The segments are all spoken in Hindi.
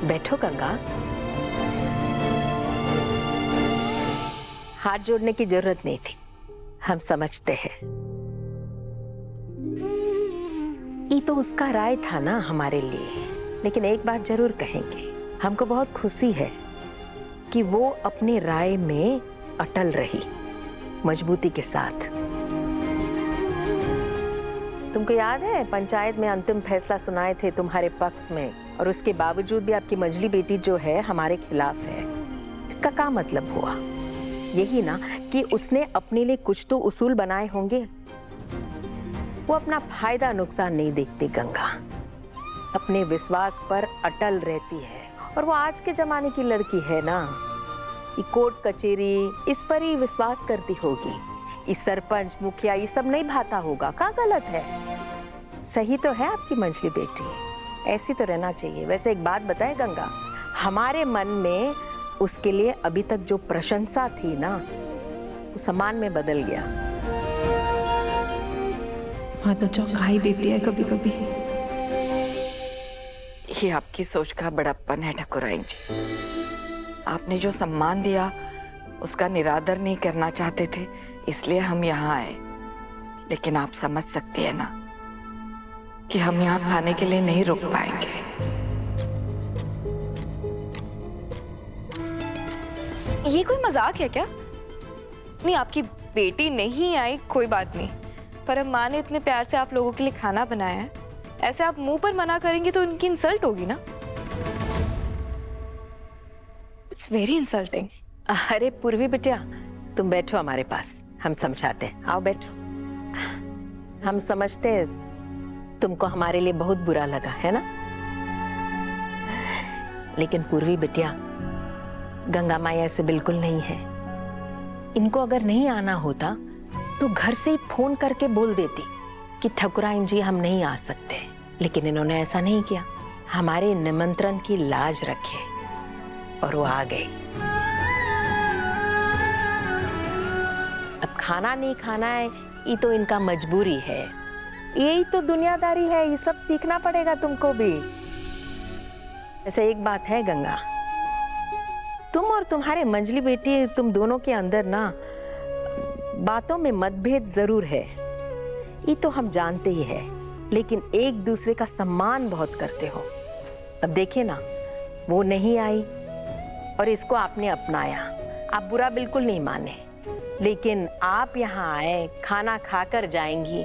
बैठो गंगा। हाथ जोड़ने की जरूरत नहीं थी, हम समझते हैं। ये तो उसका राय था ना हमारे लिए, लेकिन एक बात जरूर कहेंगे, हमको बहुत खुशी है कि वो अपनी राय में अटल रही, मजबूती के साथ। तुमको याद है पंचायत में अंतिम फैसला सुनाए थे तुम्हारे पक्ष में, और उसके बावजूद भी आपकी मंजली बेटी जो है हमारे खिलाफ है। इसका क्या मतलब हुआ? यही ना कि उसने अपने लिए कुछ तो उसूल बनाए होंगे। वो अपना फायदा नुकसान नहीं देखती गंगा, अपने विश्वास पर अटल रहती है। और वो आज के जमाने की लड़की है ना, ये कोर्ट कचेरी इस पर ही विश्वास करती होगी। ये सरपंच मुखिया ये सब नहीं भाता होगा। क्या गलत है? सही तो है आपकी मंजली बेटी, ऐसी तो रहना चाहिए। वैसे एक बात बताए गंगा, हमारे मन में उसके लिए अभी तक जो प्रशंसा थी ना, वो सम्मान में बदल गया। हाँ तो चौंका ही देती है कभी कभी। ये आपकी सोच का बड़प्पन है ठाकुराइन जी। आपने जो सम्मान दिया उसका निरादर नहीं करना चाहते थे, इसलिए हम यहाँ आए। लेकिन आप समझ सकती है ना कि हम यहाँ खाने के लिए नहीं रुक पाएंगे। ये कोई मजाक है क्या? नहीं, आपकी बेटी नहीं आई कोई बात नहीं, पर अब माँ ने इतने प्यार से आप लोगों के लिए खाना बनाया है, ऐसे आप मुंह पर मना करेंगी तो उनकी इंसल्ट होगी ना। It's very insulting. अरे पूर्वी बिटिया, तुम बैठो हमारे पास, हम समझाते हैं। आओ बैठो। हम समझते हैं तुमको हमारे लिए बहुत बुरा लगा है ना, लेकिन पूर्वी बिटिया, गंगा माई ऐसे बिल्कुल नहीं है। इनको अगर नहीं आना होता तो घर से ही फोन करके बोल देती कि ठाकुराइन जी हम नहीं आ सकते, लेकिन इन्होंने ऐसा नहीं किया। हमारे निमंत्रण की लाज रखे और वो आ गए। अब खाना नहीं खाना है ये तो इनका मजबूरी है, यही तो दुनियादारी है, ये सब सीखना पड़ेगा तुमको भी। ऐसे एक बात है गंगा, तुम और तुम्हारे मंजली बेटी, तुम दोनों के अंदर ना बातों में मतभेद जरूर है, ये तो हम जानते ही है, लेकिन एक दूसरे का सम्मान बहुत करते हो। अब देखे ना, वो नहीं आई और इसको आपने अपनाया। आप बुरा बिल्कुल नहीं माने, लेकिन आप यहाँ आए, खाना खाकर जाएंगी,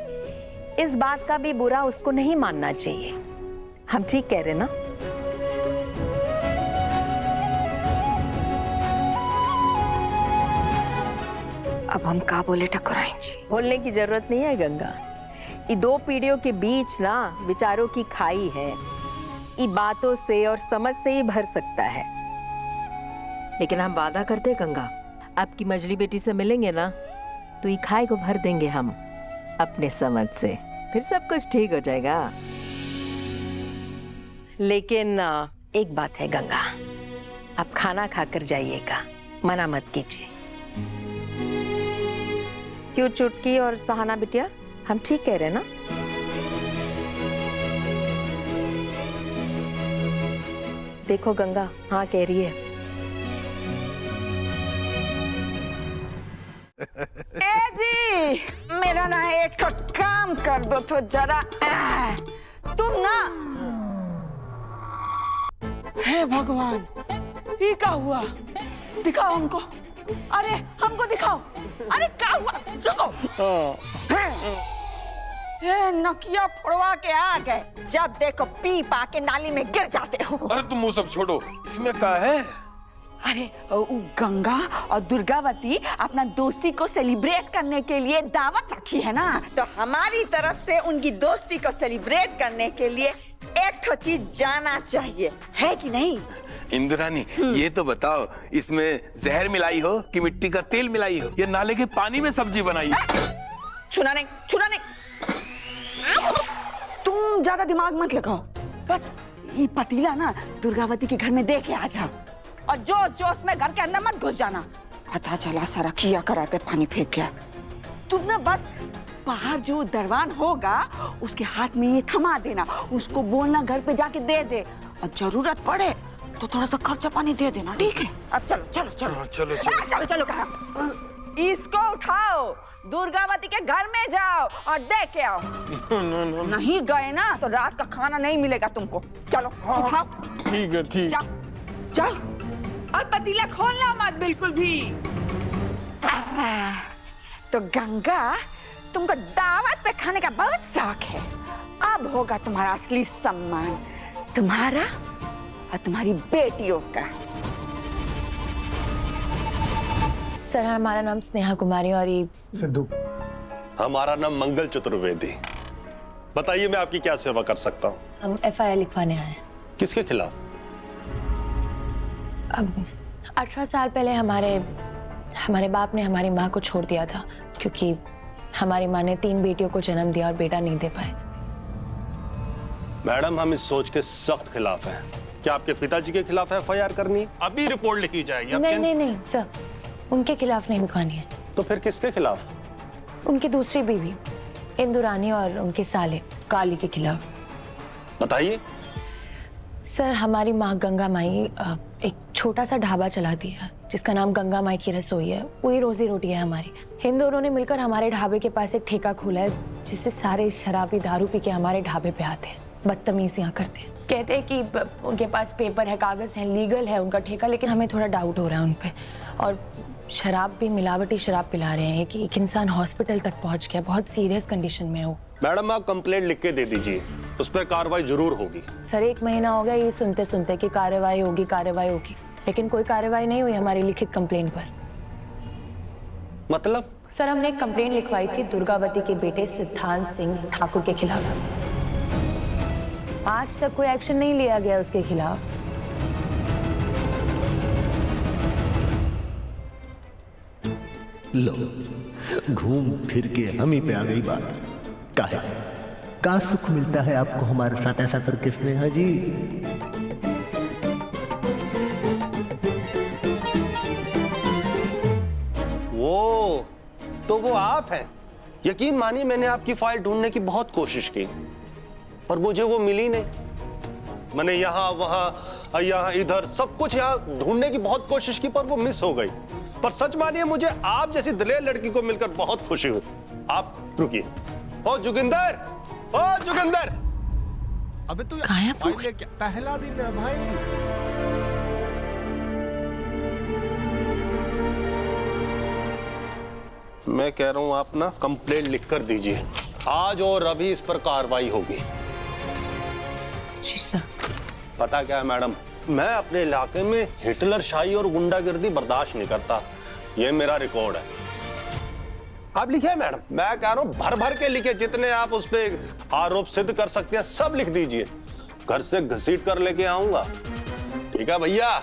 इस बात का भी बुरा उसको नहीं मानना चाहिए। हम ठीक कह रहे ना? अब हम क्या बोले ठाकुराइन जी? बोलने की जरूरत नहीं है गंगा। ये दो पीढ़ियों के बीच ना विचारों की खाई है, ये बातों से और समझ से ही भर सकता है। लेकिन हम वादा करते गंगा, आपकी मंजली बेटी से मिलेंगे ना तो ये खाई को भर देंगे हम अपने समझ से, फिर सब कुछ ठीक हो जाएगा। लेकिन एक बात है गंगा, आप खाना खाकर जाइएगा, मना मत कीजिए। क्यों चुटकी और सहाना बिटिया, हम ठीक कह रहे हैं ना? देखो गंगा हाँ कह रही है। ए जी, मेरा ना एक तो काम कर दो तो जरा। तुम ना, हे भगवान, ये क्या हुआ? दिखाओ हमको। अरे हमको दिखाओ। अरे क्या हुआ? रुको। ये नकिया फोड़वा के आ गए, जब देखो पी पा के नाली में गिर जाते हो। अरे तुम वो सब छोड़ो, इसमें क्या है? अरे गंगा और दुर्गावती अपना दोस्ती को सेलिब्रेट करने के लिए दावत रखी है ना, तो हमारी तरफ से उनकी दोस्ती को सेलिब्रेट करने के लिए एक तो चीज जाना चाहिए, है कि नहीं? इंद्रानी, ये तो बताओ, इसमें जहर मिलाई हो कि मिट्टी का तेल मिलाई हो, या नाले के पानी में सब्जी बनाई हो? छूना नहीं, छूना नहीं। तुम ज्यादा दिमाग मत लगाओ, बस ये पतीला ना दुर्गावती के घर में दे के आ जाओ, और जो जोश में घर के अंदर मत घुस जाना। पता चला सारा किया करा पे पानी फेंक गया। तुम ना बस बाहर जो दरवान होगा उसके हाथ में ये थमा देना, उसको बोलना घर पे जाके दे दे, और जरूरत पड़े तो थोड़ा सा खर्चा पानी दे देना, ठीक है? अब चलो चलो चलो चलो चलो चलो चलो कहा इसको उठाओ, दुर्गावती के घर में जाओ और देख के आओ। नहीं गए ना तो रात का खाना नहीं मिलेगा तुमको। चलो उठाओ। ठीक है, ठीक। जाओ जाओ और पतीला खोलना मत बिल्कुल भी। तो गंगा, तुमको दावत पे खाने का बहुत शौक है। अब होगा तुम्हारा असली सम्मान, तुम्हारा और तुम्हारी बेटियों का। सर, हमारा नाम स्नेहा कुमारी और ये सिद्धू। हमारा नाम मंगल चतुर्वेदी। बताइए मैं आपकी क्या सेवा कर सकता हूँ? हम FIR लिखवाने आए हैं। किसके खिलाफ? अब 18 साल पहले हमारे बाप ने हमारी माँ को छोड़ दिया था क्योंकि हमारी माँ ने 3 बेटियों को जन्म दिया और बेटा नहीं दे पाए। मैडम, हम इस सोच के सख्त खिलाफ हैं। क्या आपके पिताजी के खिलाफ FIR करनी है? अभी रिपोर्ट लिखी जाएगी। नहीं सर, उनके खिलाफ नहीं लिखवानी है। तो फिर किसके खिलाफ? उनकी दूसरी बीवी इंदुरानी और उनके साले काली के खिलाफ। बताइए। सर, हमारी माँ गंगा माई एक छोटा सा ढाबा चलाती है जिसका नाम गंगा माई की रसोई है। वही रोजी रोटी है हमारी। इन दोनों ने मिलकर हमारे ढाबे के पास एक ठेका खोला है जिससे सारे शराबी दारू पी के हमारे ढाबे पे आते हैं, बदतमीजियां करते हैं। कहते हैं कि उनके पास पेपर है, कागज है, लीगल है उनका ठेका, लेकिन हमें थोड़ा डाउट हो रहा है उन पे। और शराब भी, मिलावटी शराब पिला रहे हैं कि एक इंसान हॉस्पिटल तक पहुंच गया, बहुत सीरियस कंडीशन में हो। मैडम, आप कंप्लेंट लिख के दे दीजिए, उस पर कार्रवाई जरूर होगी। सर, 1 महीना हो गया ये सुनते सुनते कि कार्रवाई होगी, लेकिन कोई कार्रवाई नहीं हुई हमारी लिखित कंप्लेंट पर। मतलब? सर, हमने एक कंप्लेंट लिखवाई थी दुर्गावती के बेटे सिद्धांत सिंह ठाकुर के खिलाफ। आज तक कोई एक्शन नहीं लिया गया उसके खिलाफ। लो, घूम फिर के हम ही पे आ गई बात। काहे का सुख मिलता है आपको हमारे साथ ऐसा करके स्नेहा जी? वो आप हैं। यकीन मानिए, मैंने आपकी फाइल ढूंढने की बहुत कोशिश की पर मुझे वो मिली नहीं। मैंने यहाँ वहाँ यहाँ इधर सब कुछ यहाँ ढूंढने की बहुत कोशिश की पर वो मिस हो गई। पर सच मानिए, मुझे आप जैसी दिलेर लड़की को मिलकर बहुत खुशी हुई। आप रुकिए। ओ जोगिंदर, ओ जोगिंदर! अबे तू गायब हो गई। पहला दिन है भाई। मैं कह रहा हूं आप ना कंप्लेंट लिख कर दीजिए। आज और अभी इस पर कार्रवाई होगी। जी सर। पता क्या है मैडम, मैं अपने इलाके में हिटलर शाही और गुंडागिर्दी बर्दाश्त नहीं करता। ये मेरा रिकॉर्ड है। आप लिखिए मैडम। मैं कह रहा हूं भर भर के लिखे, जितने आप उस पर आरोप सिद्ध कर सकते हैं सब लिख दीजिए। घर से घसीट कर लेके आऊंगा। ठीक है भैया?